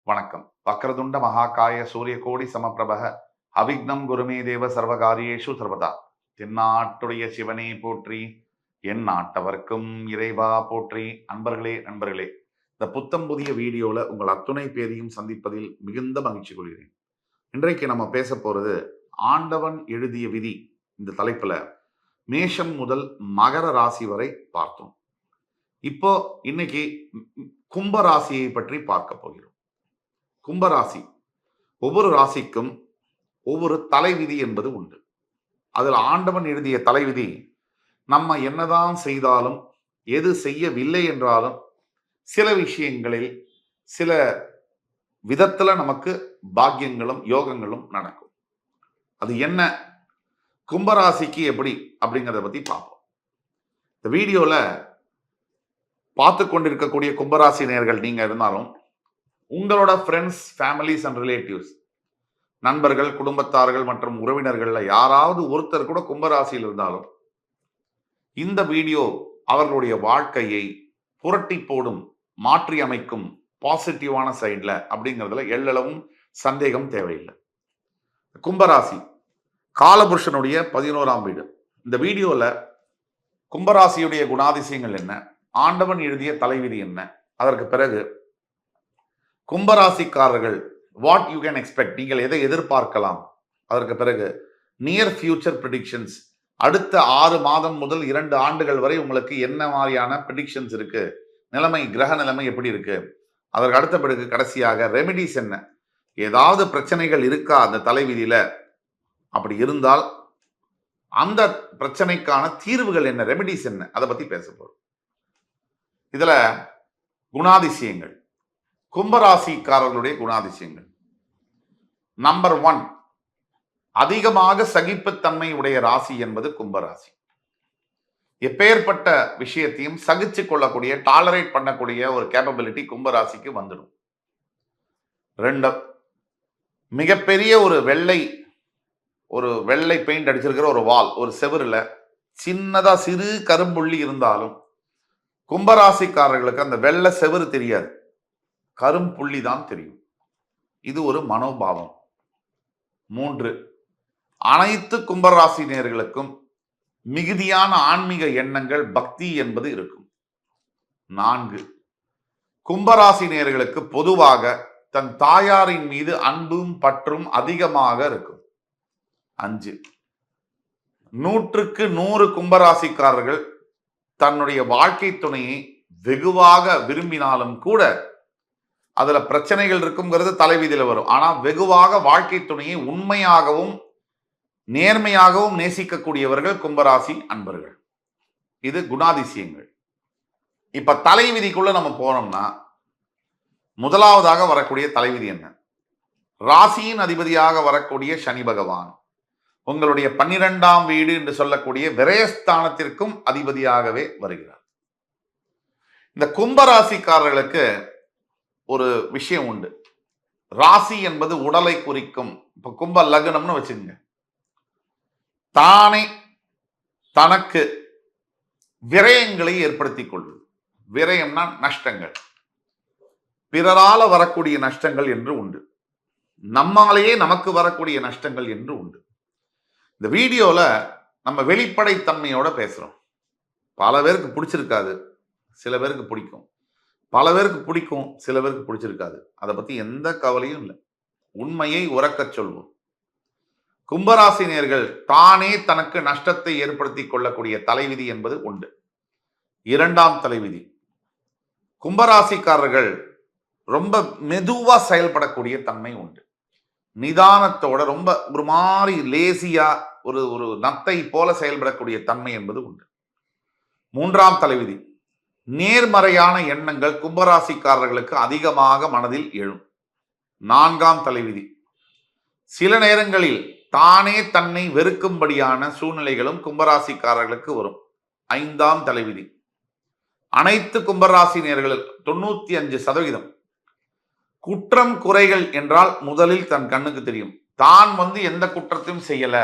வணக்கம். வக்ரதுண்ட மகாகாய சூரியகோடி சமப்பிரபக அவிக்னம் குருமே தேவ சர்வகாரியேஷு சர்வதா. தென்னாட்டுடைய சிவனே போற்றி, என் நாட்டவர்க்கும் இறைவா போற்றி. நண்பர்களே, இந்த புத்தம் புதிய வீடியோல உங்கள் அத்துணை பேரையும் சந்திப்பதில் மிகுந்த மகிழ்ச்சி கொள்கிறேன். இன்றைக்கு நம்ம பேச போறது ஆண்டவன் எழுதிய விதி. இந்த தலைப்புல மேஷம் முதல் மகர ராசி வரை பார்த்தோம். இப்போ இன்னைக்கு கும்ப ராசியை பற்றி பார்க்க போகிறோம். கும்பராசி, ஒவ்வொரு ராசிக்கும் ஒவ்வொரு தலைவிதி என்பது உண்டு. அதில் ஆண்டவன் எழுதிய தலைவிதி நம்ம என்னதான் செய்தாலும், எது செய்யவில்லை என்றாலும், சில விஷயங்களில் சில விதத்துல நமக்கு பாக்கியங்களும் யோகங்களும் நடக்கும். அது என்ன, கும்பராசிக்கு எப்படி அப்படிங்கிறத பத்தி பார்ப்போம். இந்த வீடியோல பார்த்து கொண்டிருக்கக்கூடிய கும்பராசி நேயர்கள் நீங்க இருந்தாலும், உங்களோட ஃப்ரெண்ட்ஸ், ஃபேமிலிஸ் அண்ட் ரிலேட்டிவ்ஸ், நண்பர்கள், குடும்பத்தார்கள் மற்றும் உறவினர்கள்ல யாராவது ஒருத்தர் கூட கும்பராசியில் இருந்தாலும் இந்த வீடியோ அவர்களுடைய வாழ்க்கையை புரட்டி போடும், மாற்றி அமைக்கும் பாசிட்டிவான சைட்ல அப்படிங்கிறதுல எல்லளவும் சந்தேகம் தேவையில்லை. கும்பராசி காலபுருஷனுடைய 11ஆம் வீடு. இந்த வீடியோல கும்பராசியுடைய குணாதிசயங்கள் என்ன, ஆண்டவன் எழுதிய தலைவிதி என்ன, அதற்கு பிறகு கும்பராசிக்காரர்கள் வாட் யூ கேன் எக்ஸ்பெக்ட், நீங்கள் எதை எதிர்பார்க்கலாம், அதற்கு பிறகு நியர் ஃபியூச்சர் ப்ரிடிக்ஷன்ஸ், அடுத்த 6 மாதம் முதல் 2 ஆண்டுகள் வரை உங்களுக்கு என்ன மாதிரியான ப்ரிடிக்ஷன்ஸ் இருக்கு, நிலைமை, கிரக நிலைமை எப்படி இருக்கு, அதற்கு அடுத்த பிறகு கடைசியாக ரெமிடிஸ் என்ன, ஏதாவது பிரச்சனைகள் இருக்கா அந்த தலைவிதியில, அப்படி இருந்தால் அந்த பிரச்சனைக்கான தீர்வுகள் என்ன, ரெமிடிஸ் என்ன, அதை பத்தி பேச போறோம். இதுல குணாதிசயங்கள், கும்பராசிக்காரர்களுடைய குணாதிசயங்கள். நம்பர் 1, அதிகமாக சகிப்புத்தன்மை உடைய ராசி என்பது கும்பராசி. எப்பேற்பட்ட விஷயத்தையும் சகிச்சு கொள்ளக்கூடிய, டாலரேட் பண்ணக்கூடிய ஒரு கேப்பபிலிட்டி கும்பராசிக்கு வந்துடும். 2, மிகப்பெரிய ஒரு வெள்ளை பெயிண்ட் அடிச்சிருக்கிற ஒரு வால், ஒரு செவருல சின்னதா சிறு கரும்புள்ளி இருந்தாலும் கும்பராசிக்காரர்களுக்கு அந்த வெள்ளை செவரு தெரியாது, கரும்புள்ளி தான் தெரியும். இது ஒரு மனோபாவம். 3, அனைத்து கும்பராசினியர்களுக்கும் மிகுதியான ஆன்மீக எண்ணங்கள், பக்தி என்பது இருக்கும். 4, கும்பராசினியர்களுக்கு பொதுவாக தன் தாயாரின் மீது அன்பும் பற்றும் அதிகமாக இருக்கும். 5, 100க்கு 100 கும்பராசிக்காரர்கள் தன்னுடைய வாழ்க்கை துணையை வெகுவாக விரும்பினாலும் கூட அதுல பிரச்சனைகள் இருக்குங்கிறது தலைவிதியில வரும். ஆனா வெகுவாக வாழ்க்கை துணையை உண்மையாகவும் நேர்மையாகவும் நேசிக்கக்கூடியவர்கள் கும்பராசி அன்பர்கள். இது குணாதிசயங்கள். இப்ப தலைவிதிக்குள்ள நம்ம போனோம்னா, முதலாவதாக வரக்கூடிய தலைவிதி என்ன, ராசியின் அதிபதியாக வரக்கூடிய சனி பகவான் உங்களுடைய 12ஆம் வீடு என்று சொல்லக்கூடிய விரயஸ்தானத்திற்கும் அதிபதியாகவே வருகிறார். இந்த கும்பராசிக்காரர்களுக்கு ஒரு விஷயம் உண்டு. ராசி என்பது உடலை குறிக்கும். இப்ப கும்ப லக்னம்னு வச்சுக்கோங்க, தானே தனக்கு விரயங்களை ஏற்படுத்திக் கொள்வது. விரயம்னா நஷ்டங்கள், பிறரால வரக்கூடிய நஷ்டங்கள் என்று உண்டு, நம்மாலேயே நமக்கு வரக்கூடிய நஷ்டங்கள் என்று உண்டு. இந்த வீடியோல நம்ம வெளிப்படைத்தன்மையோட பேசுறோம். பல பேருக்கு பிடிச்சிருக்காது, சில பேருக்கு பிடிக்கும், பல பேருக்கு பிடிக்கும், சில பேருக்கு பிடிச்சிருக்காது. அதை பத்தி எந்த கவலையும் இல்லை. உண்மையை உறக்கச் சொல்வோம். கும்பராசினியர்கள் தானே தனக்கு நஷ்டத்தை ஏற்படுத்திக் கொள்ளக்கூடிய தலைவிதி என்பது உண்டு. 2ஆம் தலைவிதி, கும்பராசிக்காரர்கள் ரொம்ப மெதுவா செயல்படக்கூடிய தன்மை உண்டு. நிதானத்தோட ரொம்ப ஒரு மாதிரி லேசியா, ஒரு நத்தை போல செயல்படக்கூடிய தன்மை என்பது உண்டு. 3ஆம் தலைவிதி, நேர்மறையான எண்ணங்கள் கும்பராசிக்காரர்களுக்கு அதிகமாக மனதில் எழும். 4ஆம் தலைவிதி, சில நேரங்களில் தானே தன்னை வெறுக்கும்படியான சூழ்நிலைகளும் கும்பராசிக்காரர்களுக்கு வரும். 5ஆம் தலைவிதி, அனைத்து கும்பராசினியர்கள் 95% குற்றம் குறைகள் என்றால் முதலில் தன் கண்ணுக்கு தெரியும். தான் எந்த குற்றத்தையும் செய்யல,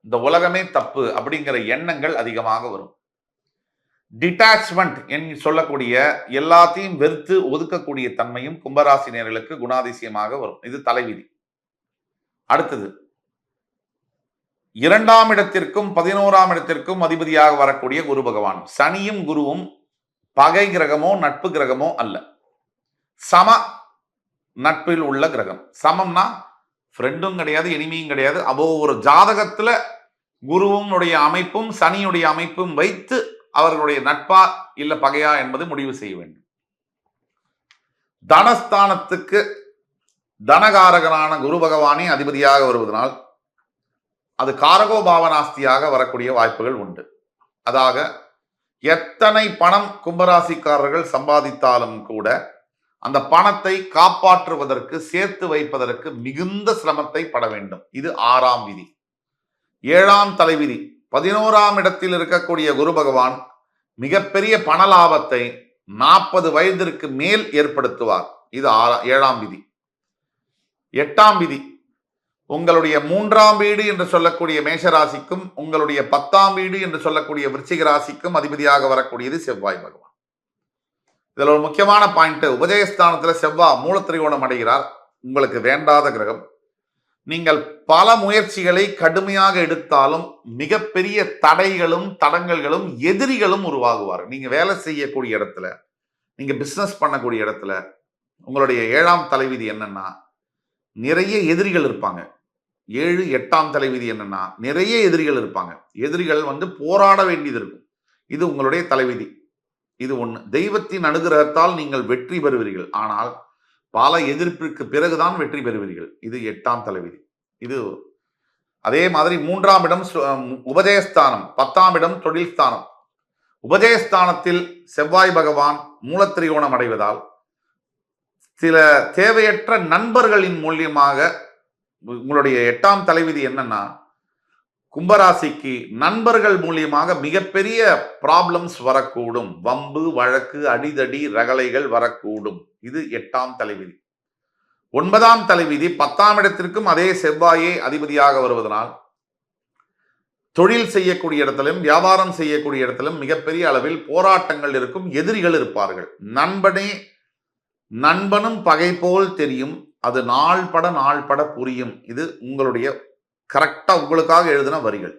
இந்த உலகமே தப்பு அப்படிங்கிற எண்ணங்கள் அதிகமாக வரும். டிட்டாச்மெண்ட் என்று சொல்லக்கூடிய எல்லாத்தையும் வெறுத்து ஒதுக்கக்கூடிய தன்மையும் கும்பராசினியர்களுக்கு குணாதிசயமாக வரும். இது தலைவிதி. அடுத்தது 2ஆம் இடத்திற்கும் 11ஆம் இடத்திற்கும் அதிபதியாக வரக்கூடிய குரு பகவான். சனியும் குருவும் பகை கிரகமோ நட்பு கிரகமோ அல்ல, சம நட்பில் உள்ள கிரகம். சமம்னா ஃப்ரெண்டும் கிடையாது, எனிமியும் கிடையாது. அப்போ ஒரு ஜாதகத்துல குருவும் அமைப்பும் சனியுடைய அமைப்பும் வைத்து அவர்களுடைய நட்பா இல்ல பகையா என்பது முடிவு செய்ய வேண்டும். தனஸ்தானத்துக்கு தனகாரகனான குரு பகவானே அதிபதியாக வருவதனால் அது காரகோ பாவனாஸ்தியாக வரக்கூடிய வாய்ப்புகள் உண்டு. அதாக எத்தனை பணம் கும்பராசிக்காரர்கள் சம்பாதித்தாலும் கூட அந்த பணத்தை காப்பாற்றுவதற்கு, சேர்த்து வைப்பதற்கு மிகுந்த சிரமத்தை பட வேண்டும். இது 6ஆம் விதி. 7ஆம் தலைவிதி 11ஆம் இடத்தில் இருக்கக்கூடிய குரு பகவான் மிகப்பெரிய பண லாபத்தை 40 வயதிற்கு மேல் ஏற்படுத்துவார். இது 7ஆம் விதி. 8ஆம் விதி உங்களுடைய 3ஆம் வீடு என்று சொல்லக்கூடிய மேஷராசிக்கும் உங்களுடைய 10ஆம் வீடு என்று சொல்லக்கூடிய விருச்சிக ராசிக்கும் அதிபதியாக வரக்கூடியது செவ்வாய் பகவான். இதுல ஒரு முக்கியமான பாயிண்ட், உபஜயஸ்தானத்துல செவ்வாய் மூலத்திரிகோணம் அடைகிறார். உங்களுக்கு வேண்டாத கிரகம். நீங்கள் பல முயற்சிகளை கடுமையாக எடுத்தாலும் மிகப்பெரிய தடைகளும் தடங்கல்களும் எதிரிகளும் உருவாகுவார். நீங்க வேலை செய்யக்கூடிய இடத்துல, நீங்க பிசினஸ் பண்ணக்கூடிய இடத்துல உங்களுடைய 7ஆம் தலைவிதி என்னன்னா நிறைய எதிரிகள் இருப்பாங்க. 7, 8ஆம் தலைவிதி என்னன்னா நிறைய எதிரிகள் இருப்பாங்க. எதிரிகள் போராட வேண்டியது இருக்கும். இது உங்களுடைய தலைவிதி. இது ஒண்ணு. தெய்வத்தின் அனுகிரகத்தால் நீங்கள் வெற்றி பெறுவீர்கள். ஆனால் பல எதிர்ப்பிற்கு பிறகுதான் வெற்றி பெறுவீர்கள். இது 8ஆம் தலைவிதி. இது அதே மாதிரி 3ஆம் இடம் உபஜயஸ்தானம், 10ஆம் இடம் தொழில் ஸ்தானம். உபஜயஸ்தானத்தில் செவ்வாய் பகவான் மூலத்திரிகோணம் அடைவதால் சில தேவையற்ற நண்பர்களின் மூலியமாக உங்களுடைய 8ஆம் தலைவிதி என்னன்னா கும்பராசிக்கு நண்பர்கள் மூலியமாக மிகப்பெரிய ப்ராப்ளம்ஸ் வரக்கூடும். வம்பு வழக்கு அடிதடி ரகளைகள் வரக்கூடும். இது 8ஆம் தலைவிதி. 9ஆம் தலைவிதி 10ஆம் இடத்திற்கும் அதே செவ்வாயே அதிபதியாக வருவதனால் தொழில் செய்யக்கூடிய இடத்திலும் வியாபாரம் செய்யக்கூடிய இடத்திலும் மிகப்பெரிய அளவில் போராட்டங்கள் இருக்கும். எதிரிகள் இருப்பார்கள். நண்பனும் பகை போல் தெரியும், அது நாள் பட புரியும். இது உங்களுடைய கரெக்டா உங்களுக்காக எழுதின வரிகள்.